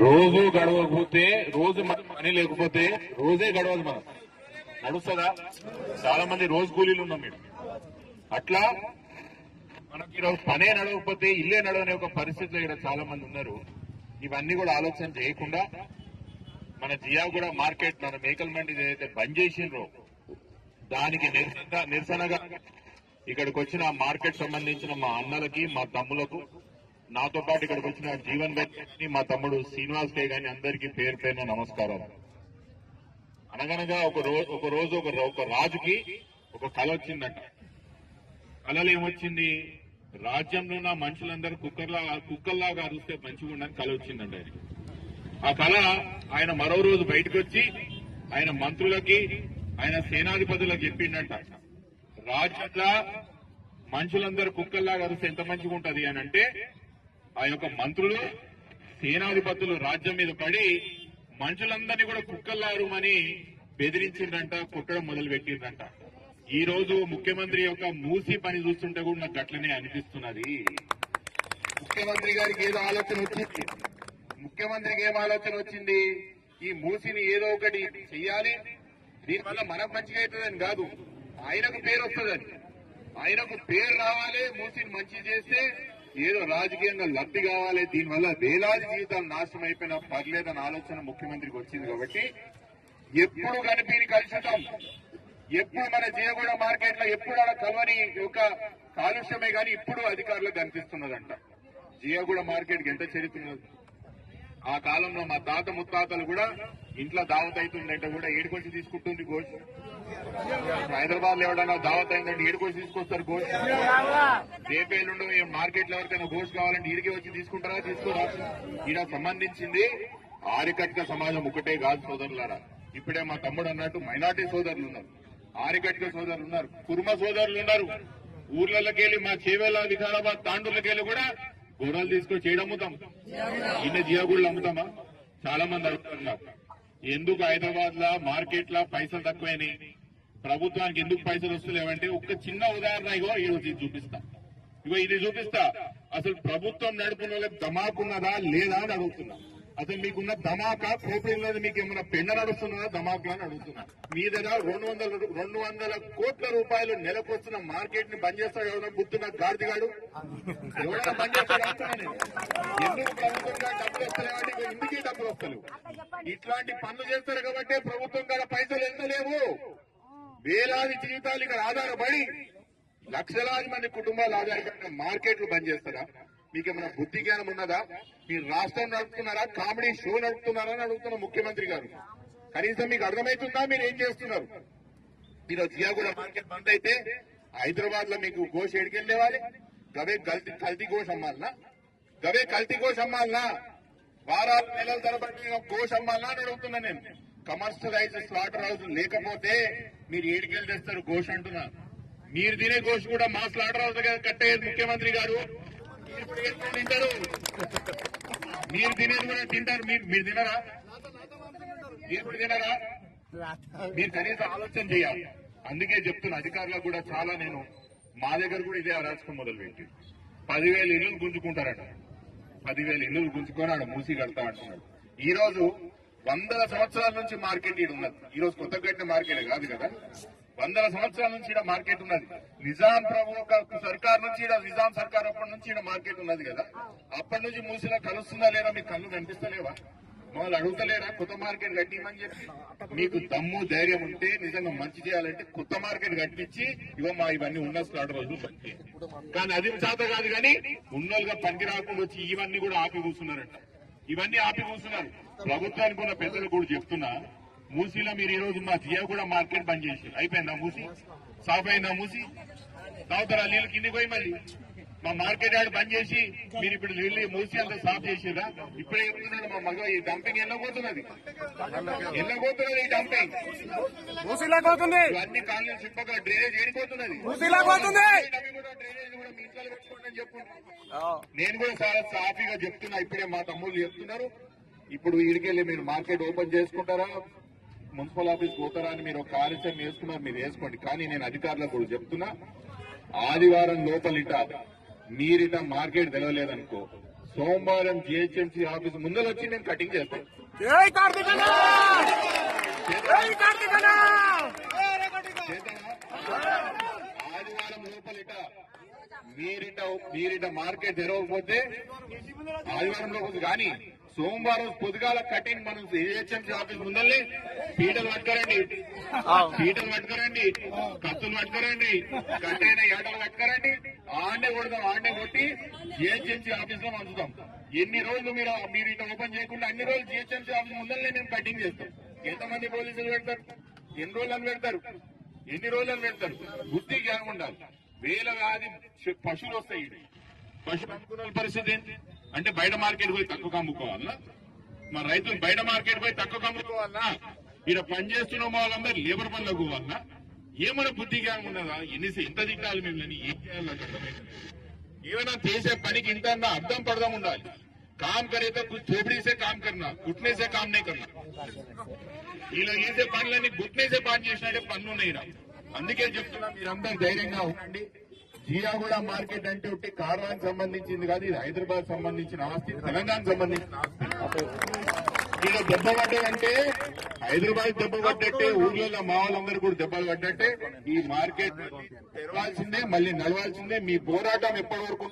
రోజు గడవకపోతే రోజు మనకు పని లేకపోతే రోజే గడవదు మనం నడుస్తుందా? చాలా మంది రోజు కూలీలు ఉన్నాం మీరు. అట్లా మనకి ఈరోజు పనే నడవకపోతే ఇల్లే నడవనే ఒక పరిస్థితిలో ఇక్కడ చాలా మంది ఉన్నారు. ఇవన్నీ కూడా ఆలోచన చేయకుండా మన జియాగూడ మార్కెట్ మన మేకల్ మండి ఏదైతే బంద్ చేసిండ్రో దానికి నిరసనగా ఇక్కడికి వచ్చిన మార్కెట్ సంబంధించిన మా అన్నలకి మా తమ్ములకు నాతో పాటు ఇక్కడికి వచ్చిన జీవన్ గారి మా తమ్ముడు శ్రీనివాస్ కే గాని అందరికీ పేరు పేరున నమస్కారం. అనగనగా ఒక రోజు ఒక రాజుకి ఒక కళ వచ్చిందట. కళలు ఏమొచ్చింది? రాజ్యంలో ఉన్న మనుషులందరూ కుక్కల్లాగా అరిస్తే మంచిగా ఉండని కళ వచ్చిందంట ఆయనకి. ఆ కళ ఆయన మరో రోజు బయటకు వచ్చి ఆయన మంత్రులకి ఆయన సేనాధిపతులకు చెప్పిండట, రాజ్యంలో మనుషులందరూ కుక్కల్లాగా అరిస్తే ఎంత మంచిగా ఉంటది అని అంటే ఆ యొక్క మంత్రులు సేనాధిపతులు రాజ్యం మీద పడి మనుషులందరినీ కూడా కుక్కల్లారుమని బెదిరించిందంట, కుట్టడం మొదలు పెట్టిందంట. ఈ రోజు ముఖ్యమంత్రి యొక్క మూసి పని చూస్తుంటే కూడా నాకు అట్లనే అనిపిస్తున్నది. ముఖ్యమంత్రి గారికి ఏదో ఆలోచన వచ్చింది. ముఖ్యమంత్రికి ఏం ఆలోచన వచ్చింది? ఈ మూసిని ఏదో ఒకటి చెయ్యాలి, దీనివల్ల మనకు మంచిగా అవుతుందని కాదు, ఆయనకు పేరు వస్తుందని, ఆయనకు పేరు రావాలి. మూసిని మంచి చేస్తే ఏదో రాజకీయంగా లబ్ధి కావాలి, దీనివల్ల వేలాది జీవితాలు నాశనం అయిపోయినా పర్లేదన్న ఆలోచన ముఖ్యమంత్రికి వచ్చింది. కాబట్టి ఎప్పుడు కనిపిని కలుషితం, ఎప్పుడు మన జియాగూడ మార్కెట్ లో ఎప్పుడు అలా కలవని ఒక కాలుష్యమే గాని ఇప్పుడు అధికారులకు కనిపిస్తున్నదంట. జియాగూడ మార్కెట్ కి ఎంత చరిత్ర ఉన్నది. ఆ కాలంలో మా తాత ముత్తాతలు కూడా ఇంట్లో దావత్ అవుతుందంటే కూడా ఏడుకొచ్చి తీసుకుంటుంది గోష్. హైదరాబాద్ లో ఎవడన్నా దావత్ అయిందంటే ఏడుకొచ్చి తీసుకొస్తారు గోష్. రేపేళ్ళుండో మార్కెట్ లో ఎవరికైనా గోష్ కావాలంటే ఈడికి వచ్చి తీసుకుంటారా? తీసుకోరా? ఈయన సంబంధించింది ఆరికట్క సమాజం ఒకటే కాదు సోదరులారా. ఇప్పుడే మా తమ్ముడు అన్నట్టు మైనార్టీ సోదరులు ఉన్నారు, ఆరికట్క సోదరులు ఉన్నారు, కుర్మ సోదరులు ఉన్నారు. ఊర్లకెళ్లి మా చేవేల వికారాబాద్ తాండూర్లకెళ్లి కూడా గొర్రెలు తీసుకొచ్చి చేయడం అమ్ముతాం. ఇన్న జియాగూడలు అమ్ముతామా? చాలా మంది అడుగుతున్నారు, ఎందుకు హైదరాబాద్ లా మార్కెట్ లా పైసలు తక్కువైనాయి, ప్రభుత్వానికి ఎందుకు పైసలు వస్తలేవంటే ఒక చిన్న ఉదాహరణ ఇగో ఇది చూపిస్తా. ఇది చూపిస్తా. అసలు ప్రభుత్వం నడుపున వాళ్ళకి ధమాకున్నదా లేదా అని అడుగుతున్నా. అసలు మీకున్న ధమాకా కోపంలో మీకు ఏమన్నా పెండ నడుస్తున్నదా ధమాకా అని అడుగుతున్నా. మీ దగ్గర 200 కోట్ల రూపాయలు నెలకొస్తున్న మార్కెట్ ని బంద్ చేస్తాడు ఎవరైనా గుర్తున్న గాడిదిగాడు? ఎవరైనా బంద్ చేస్తాడు అంటున్నాను. ఎందుకు ప్రభుత్వంగా డబ్బులు వస్తలేవంటే ఎందుకే డబ్బులు వస్తలేవు? ఇట్లాంటి పనులు చేస్తారు కాబట్టి ప్రభుత్వం కాడ పైసలు వెళ్తలేవు. వేలాది జీవితాలు ఇక్కడ ఆధారపడి లక్షలాది మంది కుటుంబాలు ఆధారపడిన మార్కెట్లు బంద్ చేస్తారా? మీకేమైనా బుద్ధి జ్ఞానం ఉన్నదా? మీరు రాష్ట్రం నడుపుతున్నారా, కామెడీ షో నడుపుతున్నారా అని అడుగుతున్న ముఖ్యమంత్రి గారు. కనీసం మీకు అర్థమవుతుందా మీరు ఏం చేస్తున్నారు? మీరు జియాగూడ మార్కెట్ బంద్ అయితే హైదరాబాద్ లో మీకు గోష్ ఎడికెళ్ళేవాలి, గవే కల్తీ గోష్ అమ్మాలనా? గవే కల్తీ గోష్ అమ్మాలనా? వారాలు నెలల తరబడి గోష్ అమ్మాలనా అని అడుగుతున్నా నేను. కమర్షియలైజ్ స్లాటర్ హౌస్ లేకపోతే మీరు ఏడికెళ్ళి తెస్తారు గోష్ అంటున్నా. మీరు తినే గోష్ కూడా మా స్లాటర్ హౌస్ కట్టేది ముఖ్యమంత్రి గారు. తింటారు, మీరు తినేది కూడా తింటారు. మీరు తినరా? మీరు కూడా తినరా? మీరు కనీసం ఆలోచన చేయాలి. అందుకే చెప్తున్న అధికారులకు కూడా చాలా నేను మా దగ్గర కూడా ఇదే అరాచకం మొదలుపెట్టి 10,000 ఇల్లులు గుంజుకుంటారట. 10,000 ఇల్లులు గుంజుకొని ఆడ మూసి కడతా అంటున్నాడు. ఈ రోజు 100 సంవత్సరాల నుంచి మార్కెట్ ఈడ ఉన్నది. ఈ రోజు కొత్త కట్టిన మార్కెట్ కాదు కదా, 100 సంవత్సరాల నుంచి ఇక్కడ మార్కెట్ ఉన్నది. నిజాం ప్రభు సర్కార్ నుంచి నిజాం సర్కార్ అప్పటి నుంచి ఇక్కడ మార్కెట్ ఉన్నది కదా. అప్పటి నుంచి మూసిలా కలుస్తుందా లేదా? మీకు కళ్ళు కనిపిస్తలేవా? మమ్మల్ని అడుగుతలేరా కొత్త మార్కెట్ కట్టిమని చెప్పి? మీకు దమ్ము ధైర్యం ఉంటే నిజంగా మంచి చేయాలంటే కొత్త మార్కెట్ కట్టించి ఇవన్నీ ఉన్న స్లాటర్ రోజులు పట్టి, కానీ అది చేత కాదు. కానీ ఉన్నోళ్ళుగా పనికి రాకుండా వచ్చి ఇవన్నీ కూడా ఆపి కూర్చున్నారంట. ఇవన్నీ ఆపి కూర్చున్నారు. ప్రభుత్వానికి ఉన్న పెద్దలు కూడా చెప్తున్నా, మూసీలో మీరు ఈ రోజు మా జియాగూడ మార్కెట్ బంద్ చేసి అయిపోయిందా? మూసి సాఫ్ అయిందా? మూసి తాగుతారా నీళ్ళు కిందికి పోయి? మళ్ళీ మా మార్కెట్ యార్డ్ బంద్ చేసి మీరు ఇప్పుడు నీళ్ళు మూసి అంతా సాఫ్ చేసిరా? ఇప్పుడే చెప్తున్నాడు మా మగ ఈ డంపింగ్ ఎల్లబోతున్నది ఈ డంపింగ్ అన్ని కాలనీ చుట్టుపక్కల డ్రైనేజ్ ఏడిపోతున్నది. డ్రైనేజ్ కూడా మీ ఇంట్లో పెట్టుకోండి అని చెప్పుకుంటున్నాను. నేను కూడా చాలా సాఫీగా చెప్తున్నా. ఇప్పుడే మా తమ్ముళ్ళు చెప్తున్నారు, ఇప్పుడు ఈడికెళ్ళి మీరు మార్కెట్ ఓపెన్ చేసుకుంటారా, మున్సిపల్ ఆఫీస్ పోతారా అని మీరు ఒక కార్యక్రమం వేసుకున్నారు, మీరు వేసుకోండి. కానీ నేను అధికారులకు కూడా చెప్తున్నా, ఆదివారం లోపలిట మీరిట మార్కెట్ తెలవలేదనుకో సోమవారం జిహెచ్ఎంసీ ఆఫీస్ ముందర వచ్చి నేను కటింగ్ చేస్తాను. జై కార్తికేయ జై కార్తికేయ ఆదివారం లోపలిట మీరిట మార్కెట్ తెరవకపోతే ఆదివారం లోపల కానీ సోమవారం పొద్దుగాల కటింగ్ మనం జిహెచ్ఎంసీ ఆఫీస్ ముందరనే పీటలు పట్టుకరండి, కత్తులు పట్టుకరండి, కట్టైన ఏటలు పట్టుకరండి, ఆడనే కొడదాం, ఆడనే కొట్టి జిహెచ్ఎంసీ ఆఫీస్ లో పంచుతాం. ఎన్ని రోజులు మీరు ఇట్లా ఓపెన్ చేయకుండా అన్ని రోజులు జిహెచ్ఎంసీ ఆఫీస్ ముందరనే నేను కటింగ్ చేస్తాం. ఎంతమంది పోలీసులు పెడతారు? ఎన్ని రోజులు పెడతారు? బుద్ధి జ్ఞానం ఉండాలి. వేలగాది పశువులు వస్తాయి. పశువులు అమ్ముకునే పరిస్థితి ఏంటి అంటే బయట మార్కెట్ పోయి తక్కువ అమ్ముకోవాలన్నా? మన రైతులు బయట మార్కెట్ పోయి తక్కువ అమ్ముకోవాలన్నా? ఇక్కడ పనిచేస్తున్న వాళ్ళందరూ లేబర్ పనులకు పోవాలన్నా? ఏమైనా బుద్ధి జ్ఞానం ఉన్నదా? ఎంత దిగాలి మిమ్మల్ని? ఏం చేయాలి? ఏమైనా చేసే పనికి ఇంత అర్థం పడదాం ఉండాలి. काम करे तो कुछ थोपड़ी से काम करना, घुटने से काम नहीं करना. ఇలా చేసే పనులన్నీ గుట్నే సే పని చేసినట్టే పనులు ఉన్నాయి. అందుకే చెప్తున్నా మీరందరూ ధైర్యంగా ఉండండి. జియాగూడ మార్కెట్ అంటే ఒకటి కార్వానికి సంబంధించింది కాదు, ఇది హైదరాబాద్ సంబంధించిన ఆస్తి, తెలంగాణ సంబంధించిన ఆస్తి. ఇలా దెబ్బ పడ్డాడంటే హైదరాబాద్ దెబ్బ పడ్డట్టే, ఊర్లలో మా వాళ్ళందరూ కూడా దెబ్బలు పడ్డట్టే. ఈ మార్కెట్ తెరవాల్సిందే, మళ్ళీ నడవాల్సిందే. మీ పోరాటం ఎప్పటి వరకు